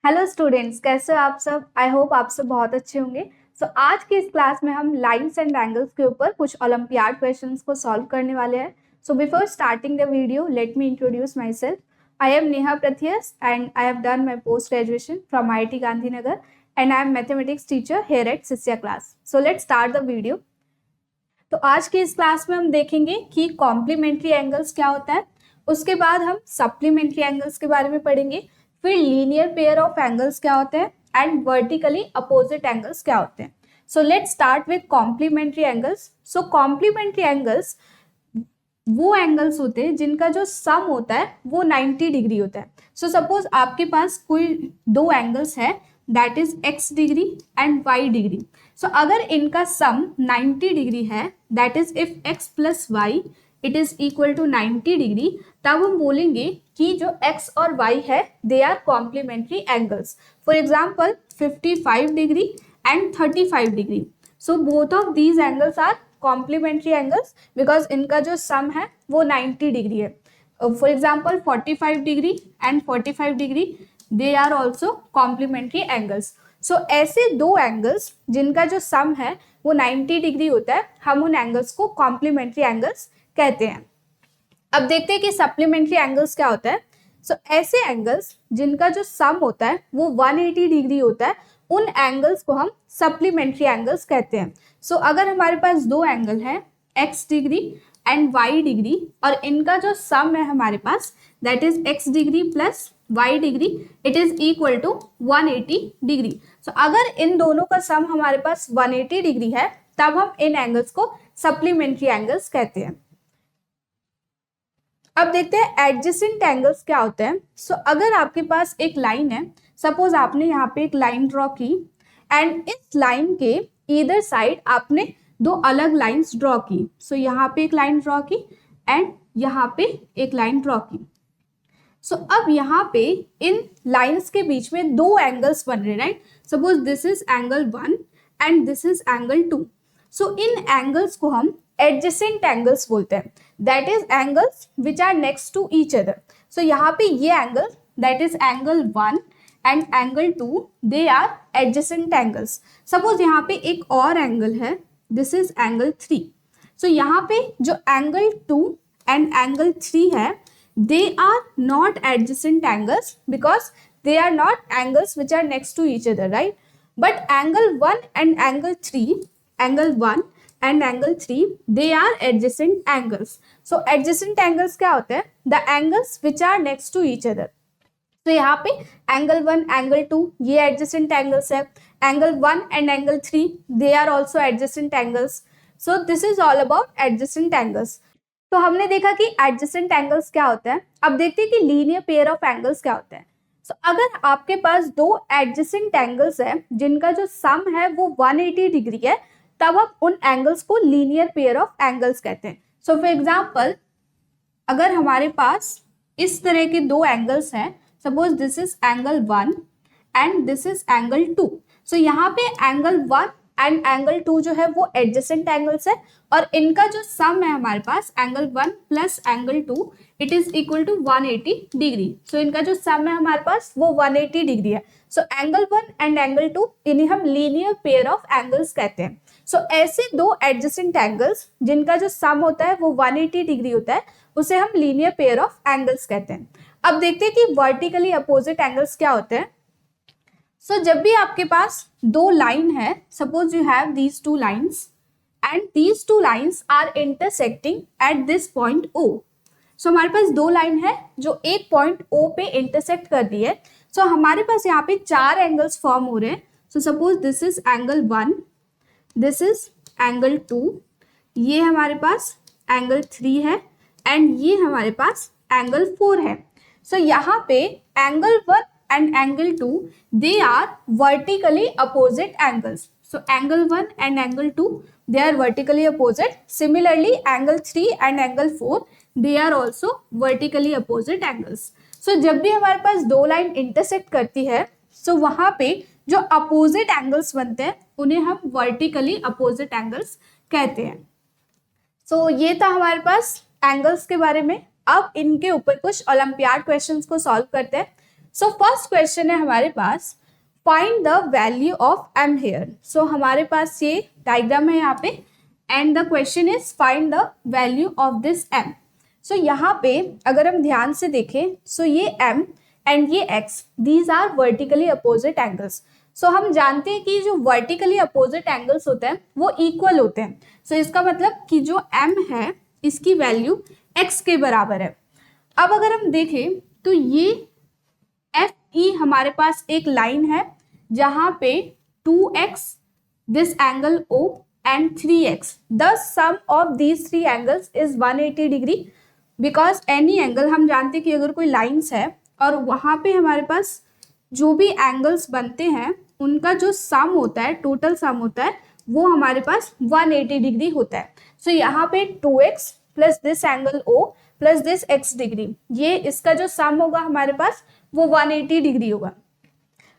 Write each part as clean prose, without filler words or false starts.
Hello students, कैसे हो आप सब। आई होप आप सब बहुत अच्छे होंगे। आज की इस क्लास में हम लाइंस एंड एंगल्स के ऊपर कुछ ओलंपियाड क्वेश्चंस को सॉल्व करने वाले हैं। Before starting the video, let me introduce myself. I am Neha Prathius and I have done my post graduation from IIT Gandhinagar and I am mathematics teacher here at Shishya class. Let start the video. तो आज की इस class में हम देखेंगे कि complementary angles क्या होता है, उसके बाद हम सप्लीमेंट्री एंगल्स के बारे में पढ़ेंगे, फिर लीनियर पेयर ऑफ एंगल्स क्या होते हैं एंड वर्टिकली अपोजिट एंगल्स क्या होते हैं। Let's start with complementary angles. Complementary angles वो एंगल्स होते हैं जिनका जो सम होता है वो 90 डिग्री होता है। सपोज आपके पास कोई दो एंगल्स है, that is x degree and y degree. अगर इनका सम 90 डिग्री है, that is if x plus y it is equal to 90 degree, तब हम बोलेंगे कि जो x और y है they are complementary angles. For example 55 degree and 35 degree. Both of these angles are complementary angles because इनका जो सम है वो 90 डिग्री है। For example 45 degree and 45 degree, they are also complementary angles. ऐसे दो angles जिनका जो सम है वो 90 डिग्री होता है, हम उन एंगल्स को कॉम्प्लीमेंट्री एंगल्स कहते हैं। अब देखते हैं कि सप्लीमेंट्री एंगल्स क्या होता है। ऐसे एंगल्स जिनका जो सम होता है वो 180 डिग्री होता है, उन एंगल्स को हम सप्लीमेंट्री एंगल्स कहते हैं। अगर हमारे पास दो एंगल है x degree and y degree और इनका जो सम है हमारे पास that is x degree plus y degree, it is equal to 180 degree. अगर इन दोनों का सम हमारे पास 180 डिग्री है, तब हम इन एंगल्स को सप्लीमेंट्री एंगल्स कहते हैं। अब देखते हैं एडजेसेंट एंगल्स क्या होते हैं। अगर आपके पास एक लाइन है, सपोज आपने यहाँ पे एक लाइन ड्रॉ की एंड इस लाइन के ईदर साइड आपने दो अलग लाइंस ड्रॉ की। यहाँ पे एक लाइन ड्रॉ की एंड यहाँ पे एक लाइन ड्रॉ की। अब यहाँ पे इन लाइंस के बीच में दो एंगल्स बन रहे, right. Suppose this is angle 1 and this is angle 2। इन एंगल्स को हम एडजेसेंट एंगल्स बोलते हैं, that is angles which are next to each other. यहाँ पे ये angle that is angle 1 and angle 2, they are adjacent angles. Suppose यहाँ पे एक और एंगल है, दिस इज एंगल 3। यहाँ पे जो एंगल 2 एंड एंगल 3 है, they are not adjacent angles because they are not angles which are next to each other, right? But angle 1 and angle 3, angle 1 and angle 3, they are adjacent angles. Adjacent angles क्या होते हैं? The angles which are next to each other. यहाँ पे angle 1, angle 2 ये adjacent angles है, angle 1 and angle 3 they are also adjacent angles. This is all about adjacent angles. तो हमने देखा कि एडजेसेंट एंगल्स क्या होता है। अब देखते हैं कि लीनियर पेयर ऑफ एंगल्स क्या होता है। अगर आपके पास दो एडजेसेंट एंगल्स है जिनका जो सम है वो 180 डिग्री है, तब आप उन एंगल्स को लीनियर पेयर ऑफ एंगल्स कहते हैं। फॉर एग्जांपल अगर हमारे पास इस तरह के दो एंगल्स हैं, suppose this is angle 1 and this is angle 2। यहाँ पे एंगल 1 एंड एंगल 2 जो है वो एडजेसेंट एंगल्स है और इनका जो सम है हमारे पास angle 1 plus angle 2, it is equal to 180 degree. इनका जो सम है हमारे पास वो 180 डिग्री है। एंगल 1 एंड एंगल 2 इन्हें हम लीनियर पेयर ऑफ एंगल्स कहते हैं। ऐसे दो एडजेसेंट एंगल्स जिनका जो सम होता है वो 180 डिग्री होता है, उसे हम लीनियर पेयर ऑफ एंगल्स कहते हैं। अब देखते हैं कि वर्टिकली अपोजिट एंगल्स क्या होते हैं। जब भी आपके पास दो लाइन है, suppose you have these two lines and these two lines are intersecting at this point O। हमारे पास दो लाइन है जो एक पॉइंट O पे इंटरसेक्ट कर रही है। हमारे पास यहाँ पे चार एंगल्स फॉर्म हो रहे हैं। Suppose this is angle 1, this is angle 2, ये हमारे पास एंगल 3 है एंड ये हमारे पास एंगल 4 है। यहाँ पे angle 1 and angle 2 they are vertically opposite angles. Angle 1 and angle 2 they are vertically opposite. Similarly angle 3 and angle 4 they are also vertically opposite angles. जब भी हमारे पास दो लाइन इंटरसेक्ट करती है, वहां पे जो अपोजिट एंगल्स बनते हैं उन्हें हम वर्टिकली अपोजिट एंगल्स कहते हैं। ये था हमारे पास एंगल्स के बारे में। अब इनके ऊपर कुछ ओलंपियाड क्वेश्चंस को सॉल्व करते हैं। सो फर्स्ट क्वेश्चन है हमारे पास, find the value of m here. So हमारे पास ये डायग्राम है यहाँ पे and the question is find the value of this m। So यहाँ पे अगर हम ध्यान से देखें, सो ये m एंड ये x, these are vertically opposite angles. So हम जानते हैं कि जो वर्टिकली अपोजिट एंगल्स होते हैं वो इक्वल होते हैं। सो इसका मतलब कि जो m है इसकी वैल्यू x के बराबर है। अब अगर हम देखें तो ये एफ ई हमारे पास एक लाइन है जहां पे 2x this angle O and 3x, the sum of these three angles is 180 degree. Because any angle, हम जानते हैं कि अगर कोई लाइन्स है और वहां पे हमारे पास जो भी एंगल्स बनते हैं उनका जो सम होता है, टोटल सम होता है, वो हमारे पास 180 डिग्री होता है। सो यहाँ पे 2x plus this angle O plus this x degree, ये इसका जो सम होगा हमारे पास वो 180 डिग्री होगा।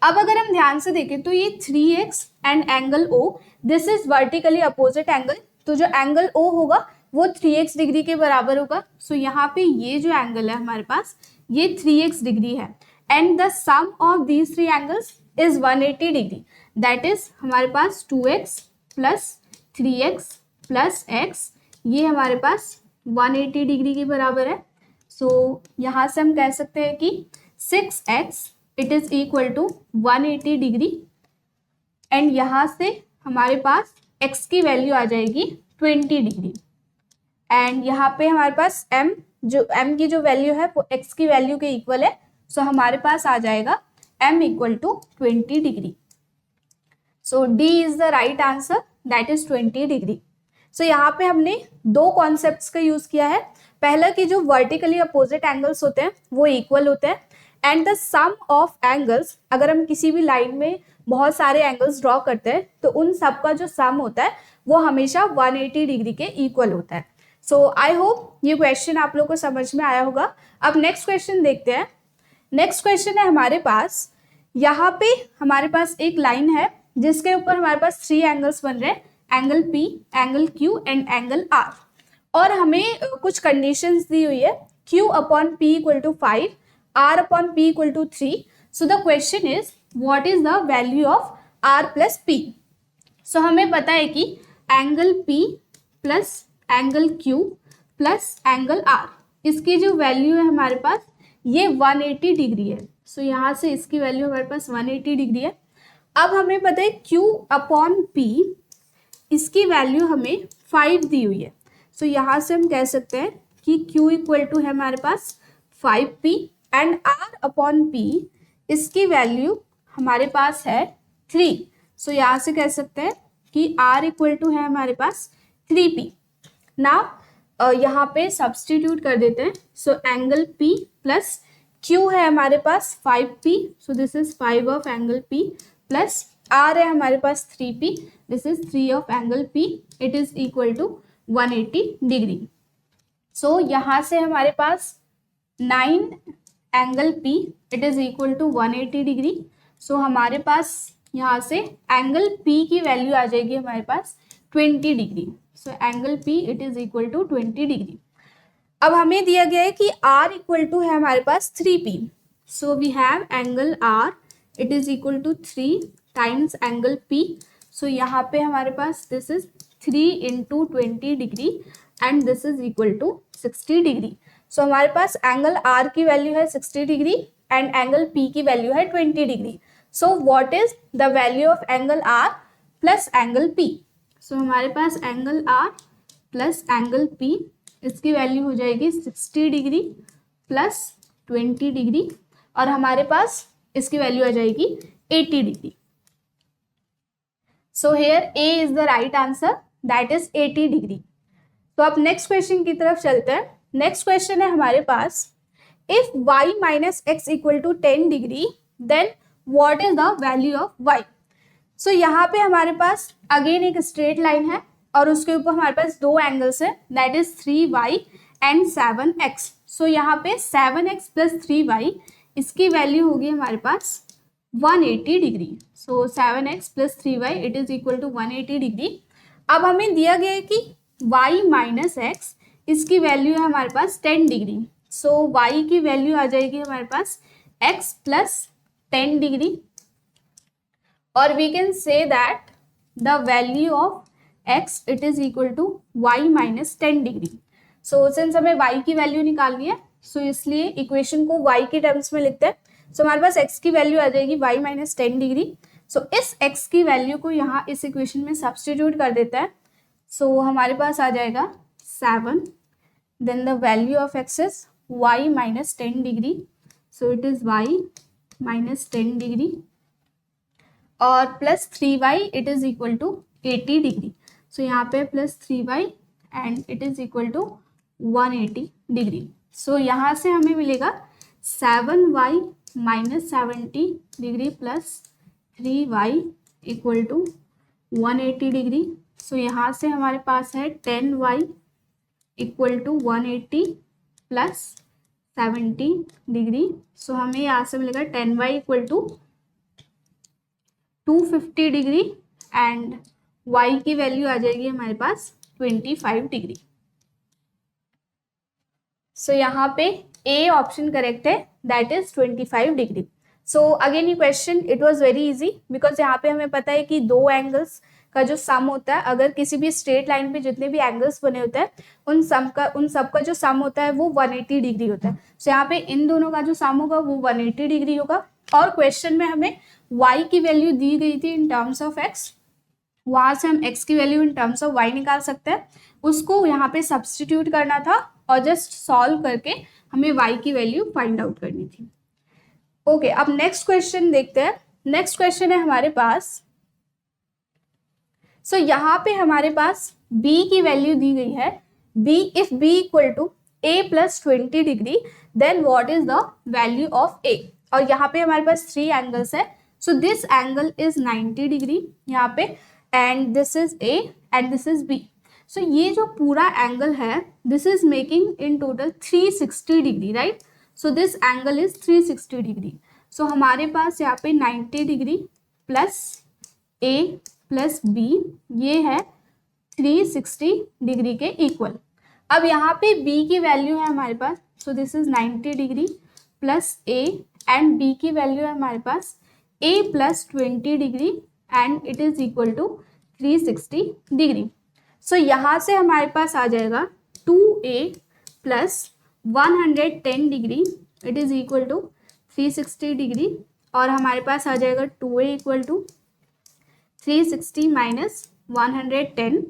अब अगर हम ध्यान से देखें तो ये 3x and angle O, this is vertically opposite angle, तो जो एंगल O होगा वो 3x डिग्री के बराबर होगा। सो यहाँ पे ये जो एंगल है हमारे पास ये 3x डिग्री है and the sum of these three angles is 180 degree, that is हमारे पास 2x plus 3x plus x, ये हमारे पास 180 डिग्री के बराबर है। सो यहाँ से हम कह सकते हैं कि 6x it is equal to 180 degree and यहाँ से हमारे पास x की वैल्यू आ जाएगी 20 डिग्री एंड यहाँ पे हमारे पास m की जो वैल्यू है वो x की वैल्यू के इक्वल है। सो हमारे पास आ जाएगा m equal to 20 degree. So D is the right answer, that is 20 degree. So यहाँ पे हमने दो कॉन्सेप्ट्स का यूज किया है। पहला कि जो वर्टिकली अपोजिट एंगल्स होते हैं वो इक्वल होते हैं and the sum of angles, अगर हम किसी भी लाइन में बहुत सारे एंगल्स ड्रॉ करते हैं तो उन सब का जो सम होता है वो हमेशा 180 डिग्री के इक्वल होता है। सो आई होप ये क्वेश्चन आप लोग को समझ में आया होगा। अब नेक्स्ट क्वेश्चन देखते हैं। नेक्स्ट क्वेश्चन है हमारे पास, यहाँ पे हमारे पास एक लाइन है जिसके ऊपर हमारे पास थ्री एंगल्स बन रहे हैं, angle P, angle Q and angle R, और हमें कुछ कंडीशंस दी हुई है, Q upon P equal to 5, R upon P equal to 3। So the question is what is the value of R plus P। So हमें पता है कि angle P plus angle Q plus angle R, इसकी जो value है हमारे पास ये 180 डिग्री है। सो यहाँ से इसकी वैल्यू हमारे पास 180 डिग्री है। अब हमें पता है Q अपॉन P, इसकी वैल्यू हमें 5 दी हुई है। सो यहाँ से हम कह सकते हैं कि Q इक्वल टू है हमारे पास 5P and R upon P, इसकी वैल्यू हमारे पास है 3। सो यहाँ से कह सकते हैं कि R इक्वल टू है हमारे पास 3P। नाउ यहाँ पे सब्सटीट्यूट कर देते हैं। So angle P plus Q है हमारे पास 5P, so this is 5 of angle P, plus R है हमारे पास 3P, this is 3 of angle P, it is equal to 180 degree. So यहाँ से हमारे पास 9 angle P it is equal to 180 degree. So हमारे पास यहाँ से एंगल P की वैल्यू आ जाएगी हमारे पास 20 degree. So angle P it is equal to 20 degree. अब हमें दिया गया है कि R इक्वल टू है हमारे पास 3P। So we have angle R it is equal to 3 times angle P। So यहाँ पे हमारे पास this is 3 into 20 degree and this is equal to 60 degree. So हमारे पास एंगल R की वैल्यू है 60 डिग्री एंड एंगल P की value है 20 degree. So what is the value of angle R plus angle P। So हमारे पास angle R plus angle P, इसकी value हो जाएगी 60 डिग्री प्लस 20 डिग्री और हमारे पास इसकी वैल्यू आ जाएगी 80 degree. So here A is the right answer, that is 80 degree. तो अब नेक्स्ट क्वेश्चन की तरफ चलते हैं। नेक्स्ट क्वेश्चन है हमारे पास, if y minus x equal to 10 degree then what is the value of y। So यहाँ पे हमारे पास अगेन एक स्ट्रेट लाइन है और उसके ऊपर हमारे पास दो एंगल्स है, that is 3y and 7x। सो यहाँ पे 7x प्लस 3y, इसकी वैल्यू होगी हमारे पास 180 degree. So 7x plus 3y it is equal to 180 degree. अब हमें दिया गया है कि y माइनस एक्स, इसकी वैल्यू है हमारे पास 10 डिग्री। सो y की वैल्यू आ जाएगी हमारे पास x plus 10 degree, or we can say that the value of x it is equal to y minus 10 degree. So since हमें y की वैल्यू निकालनी है, so इसलिए इक्वेशन को y के टर्म्स में लिखते हैं. so हमारे पास x की वैल्यू आ जाएगी y माइनस 10 डिग्री. so इस x की वैल्यू को यहाँ इस इक्वेशन में सब्स्टिट्यूट कर देता है. so हमारे पास आ जाएगा 7. then the value of x is y minus 10 degree. so it is y minus 10 degree और plus 3y it is equal to 80 degree. So यहाँ पे plus 3y and it is equal to 180 degree. So यहाँ से हमें मिलेगा 7y minus 70 degree plus 3y equal to 180 degree. So यहाँ से हमारे पास है 10y equal to 180 plus 70 degree. So हमें यहाँ से मिलेगा 10y equal to 250 degree and y की वैल्यू आ जाएगी हमारे पास 25 डिग्री. सो यहाँ पे ए ऑप्शन करेक्ट है, that is 25 degree. So again ये question it was very easy because यहाँ पे हमें पता है कि दो एंगल्स का जो सम होता है, अगर किसी भी स्ट्रेट लाइन पे जितने भी एंगल्स बने होते हैं उन सब का जो सम होता है वो 180 डिग्री होता है. सो यहाँ पे इन दोनों का जो सम होगा वो 180 डिग्री होगा. और क्वेश्चन में हमें y की वैल्यू दी गई थी इन टर्म्स ऑफ x, वहां से हम x की value in terms of y निकाल सकते हैं. उसको यहाँ पे सब्स्टिट्यूट करना था और जस्ट सॉल्व करके हमें y की वैल्यू फाइंड आउट करनी थी. ओके, अब नेक्स्ट क्वेश्चन देखते हैं. नेक्स्ट क्वेश्चन है हमारे पास. सो यहाँ पे हमारे पास b की वैल्यू दी गई है. b if b equal to a plus 20 degree then what is the value of a. और यहाँ पे हमारे पास 3 एंगल्स है. So this angle is 90 degree यहाँ पे and this is a and this is b. So ये जो पूरा एंगल है this is making in total 360 degree, right. So this angle is 360 degree. So हमारे पास यहाँ पे 90 degree plus a plus b ये है 360 डिग्री के इक्वल. अब यहाँ पे b की वैल्यू है हमारे पास. So this is 90 degree plus a and b की वैल्यू है हमारे पास a plus 20 degree and it is equal to 360 degree. So यहाँ से हमारे पास आ जाएगा 2a plus 110 degree it is equal to 360 degree और हमारे पास आ जाएगा 2a इक्वल टू 360 माइनस 110.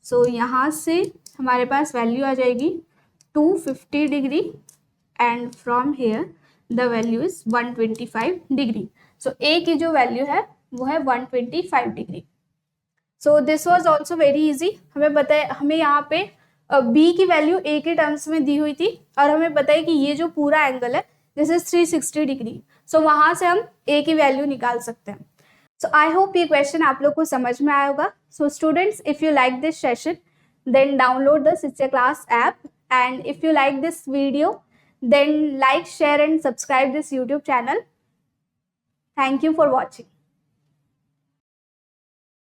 सो यहाँ से हमारे पास वैल्यू आ जाएगी 250 degree and from here the value is 125 degree. So a की जो वैल्यू है वो है 125 degree. So this was also very easy. हमें पता है, हमें यहाँ पे b की वैल्यू a के टर्म्स में दी हुई थी और हमें पता है कि ये जो पूरा एंगल है दिस इज 360 डिग्री. सो वहाँ से हम a की वैल्यू निकाल सकते हैं. सो आई होप ये क्वेश्चन आप लोग को समझ में आया होगा. So students, if you like this session then download the Shiksha Class app, and if you like this video then like, share and subscribe this YouTube channel. Thank you for watching.